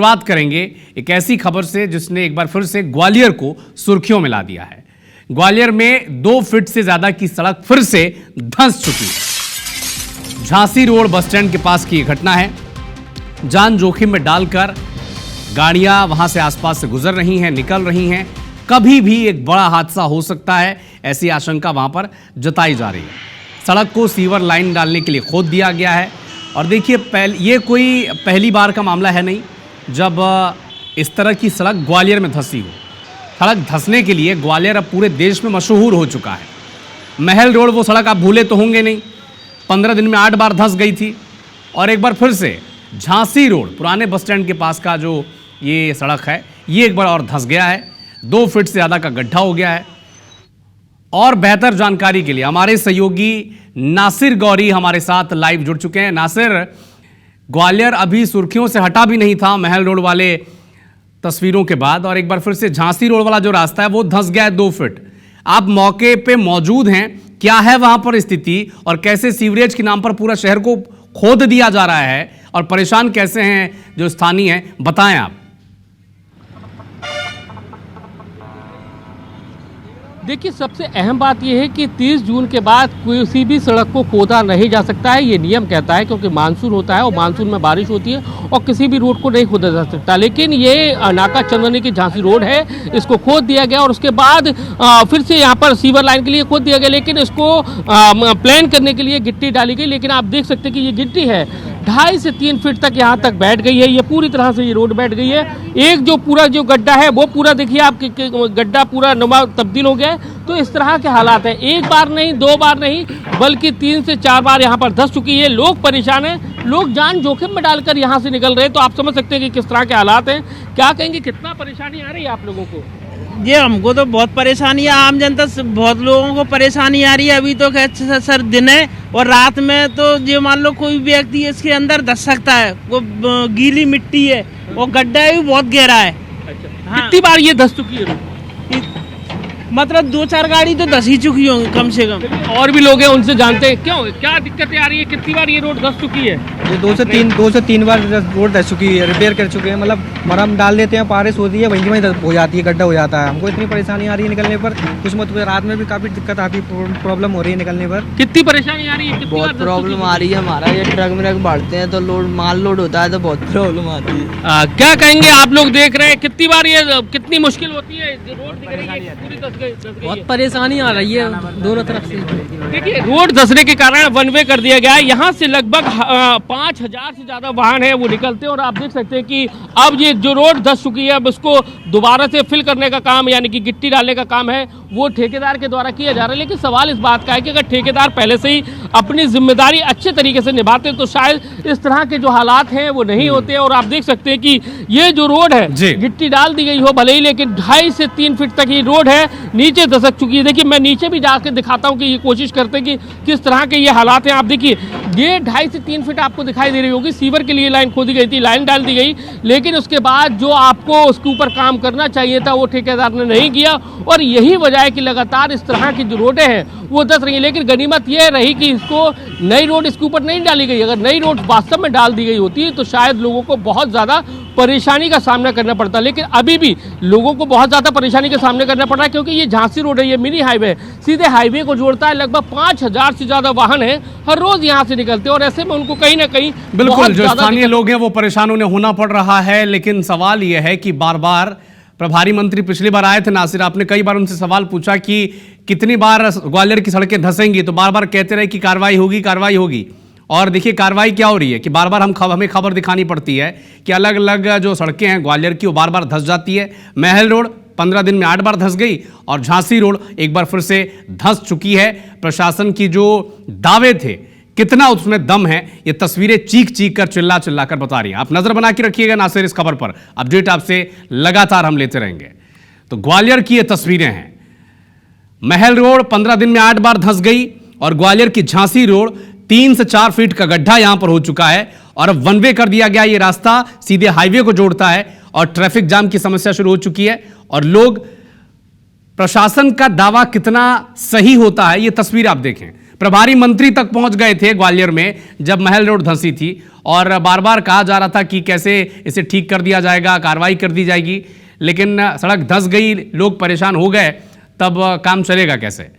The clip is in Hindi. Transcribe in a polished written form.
शुरुआत करेंगे एक ऐसी खबर से जिसने एक बार फिर से ग्वालियर को सुर्खियों में ला दिया है। ग्वालियर में 2 फीट से ज्यादा की सड़क फिर से धंस चुकी है। झांसी रोड बस स्टैंड के पास की यह घटना है। जान जोखिम में डालकर गाड़ियां वहां से आसपास से गुजर रही हैं, निकल रही हैं। कभी भी एक बड़ा हादसा हो सकता है, ऐसी आशंका वहां पर जताई जा रही है। सड़क को सीवर लाइन डालने के लिए खोद दिया गया है। और देखिए, ये कोई पहली बार का मामला है नहीं जब इस तरह की सड़क ग्वालियर में धंसी हो। सड़क धंसने के लिए ग्वालियर अब पूरे देश में मशहूर हो चुका है। महल रोड वो सड़क आप भूले तो होंगे नहीं, 15 दिन में 8 बार धंस गई थी। और एक बार फिर से झांसी रोड पुराने बस स्टैंड के पास का जो ये सड़क है, ये एक बार और धंस गया है। 2 फीट से ज़्यादा का गड्ढा हो गया है। और बेहतर जानकारी के लिए हमारे सहयोगी नासिर गौरी हमारे साथ लाइव जुड़ चुके हैं। नासिर, ग्वालियर अभी सुर्खियों से हटा भी नहीं था महल रोड वाले तस्वीरों के बाद, और एक बार फिर से झांसी रोड वाला जो रास्ता है वो धंस गया है 2 फीट। आप मौके पे मौजूद हैं, क्या है वहां पर स्थिति और कैसे सीवरेज के नाम पर पूरा शहर को खोद दिया जा रहा है और परेशान कैसे हैं जो स्थानीय हैं, बताएं आप। देखिए, सबसे अहम बात यह है कि 30 जून के बाद किसी भी सड़क को खोदा नहीं जा सकता है, ये नियम कहता है, क्योंकि मानसून होता है और मानसून में बारिश होती है और किसी भी रोड को नहीं खोदा जा सकता। लेकिन ये नाका चंदनी की झांसी रोड है, इसको खोद दिया गया और उसके बाद फिर से यहाँ पर सीवर लाइन के लिए खोद दिया गया। लेकिन इसको प्लान करने के लिए गिट्टी डाली गई। लेकिन आप देख सकते हैं कि ये गिट्टी है 2.5 से 3 फीट तक यहाँ तक बैठ गई है। ये पूरी तरह से ये रोड बैठ गई है। एक जो पूरा जो गड्ढा है वो पूरा देखिए आप, गड्ढा पूरा नुमा तब्दील हो गया है। तो इस तरह के हालात हैं, 1 बार नहीं 2 बार नहीं बल्कि 3 से 4 बार यहाँ पर धंस चुकी है। लोग परेशान हैं, लोग जान जोखिम में डालकर यहाँ से निकल रहे हैं। तो आप समझ सकते हैं कि किस तरह के हालात हैं। क्या कहेंगे, कितना परेशानी आ रही है आप लोगों को? ये हमको तो बहुत परेशानी है, आम जनता से बहुत लोगों को परेशानी आ रही है। अभी तो सर दिन है और रात में तो ये मान लो कोई व्यक्ति इसके अंदर धंस सकता है। वो गीली मिट्टी है और गड्ढा भी बहुत गहरा है। अच्छा, हाँ। कितनी बार ये धंस चुकी है? मतलब 2-4 गाड़ी तो धंस ही चुकी होंगी कम से कम। और भी लोग हैं, उनसे जानते हैं क्यों, क्या दिक्कतें आ रही है, कितनी बार ये रोड धंस चुकी है? ये 2 से 3 बार रोड धंस चुकी है, रिपेयर कर चुके हैं। मतलब मरहम डाल देते हैं, बारिश होती है वहीं हो जाती है, गड्ढा हो जाता है। हमको इतनी परेशानी आ रही है निकलने पर, कुछ मत रात में भी काफी दिक्कत आती है, प्रॉब्लम हो रही है निकलने पर। कितनी परेशानी आ रही है? बहुत प्रॉब्लम आ रही है। हमारा ये ट्रक बढ़ते हैं तो माल लोड होता है तो बहुत प्रॉब्लम आती है। क्या कहेंगे, आप लोग देख रहे हैं कितनी बार ये कितनी मुश्किल होती है, रोड दिख रही है पूरी धंस गई। परेशानी आ रही है दोनों तरफ से। देखिए, रोड धंसने के कारण 1 वे कर दिया गया है। यहाँ से लगभग 5000 से ज्यादा वाहन है वो निकलते हैं। और आप देख सकते हैं कि अब ये जो रोड धंस चुकी है, अब उसको दोबारा से फिल करने का काम, यानी कि गिट्टी डालने का काम है, वो ठेकेदार के द्वारा किया जा रहा है। लेकिन सवाल इस बात का है कि अगर ठेकेदार पहले से ही अपनी जिम्मेदारी अच्छे तरीके से निभाते तो शायद इस तरह के जो हालात हैं वो नहीं होते। और आप देख सकते हैं कि ये जो रोड है गिट्टी डाल दी गई हो भले ही, लेकिन 2.5 से 3 फीट तक ये रोड है नीचे धसक चुकी है। देखिए, मैं नीचे भी जाकर दिखाता हूँ कि ये कोशिश करते हैं कि किस तरह के ये हालात हैं। आप देखिए, ये 2.5 से 3 फीट आपको दिखाई दे रही होगी। सीवर के लिए लाइन खोदी गई थी, लाइन डाल दी गई, लेकिन उसके बाद जो आपको उसके ऊपर काम करना चाहिए था वो ठेकेदार ने नहीं किया। और यही वजह है कि लगातार इस तरह की जो रोडें हैं वो धंस रही है। लेकिन गनीमत यह रही कि इसको नई रोड इसके ऊपर नहीं डाली गई। अगर नई रोड वास्तव में डाल दी गई होती तो शायद लोगों को बहुत ज़्यादा परेशानी का सामना करना पड़ता। लेकिन अभी भी लोगों को बहुत ज़्यादा परेशानी का सामना करना पड़ रहा है, क्योंकि ये झांसी रोड है, ये मिनी हाईवे सीधे हाईवे को जोड़ता है। लगभग 5000 से ज़्यादा वाहन है हर रोज़ यहाँ से निकलते हैं और ऐसे में उनको कहीं ना कहीं बिल्कुल जो स्थानीय लोग हैं वो परेशान उन्हें होना पड़ रहा है। लेकिन सवाल यह है कि बार बार प्रभारी मंत्री पिछली बार आए थे नासिर, आपने कई बार उनसे सवाल पूछा कि कितनी बार ग्वालियर की सड़कें धंसेंगी, तो बार बार कहते रहे कि कार्रवाई होगी कार्रवाई होगी। और देखिए कार्रवाई क्या हो रही है कि बार बार हमें खबर दिखानी पड़ती है कि अलग अलग जो सड़कें हैं ग्वालियर की वो बार बार धंस जाती है। महल रोड 15 दिन में 8 बार धंस गई और झांसी रोड एक बार फिर से धंस चुकी है। प्रशासन की जो दावे थे कितना उसमें दम है, ये तस्वीरें चीख चीख कर चिल्ला चिल्ला कर बता रही हैं। आप नजर बना के रखिएगा नासिर इस खबर पर, अपडेट आपसे लगातार हम लेते रहेंगे। तो ग्वालियर की ये तस्वीरें हैं, महल रोड 15 दिन में 8 बार धंस गई और ग्वालियर की झांसी रोड 3 से 4 फीट का गड्ढा यहां पर हो चुका है और अब 1 वे कर दिया गया। ये रास्ता सीधे हाईवे को जोड़ता है और ट्रैफिक जाम की समस्या शुरू हो चुकी है। और लोग, प्रशासन का दावा कितना सही होता है ये तस्वीर आप देखें। प्रभारी मंत्री तक पहुंच गए थे ग्वालियर में जब महल रोड धंसी थी, और बार बार कहा जा रहा था कि कैसे इसे ठीक कर दिया जाएगा, कार्रवाई कर दी जाएगी, लेकिन सड़क धंस गई, लोग परेशान हो गए, तब काम चलेगा कैसे?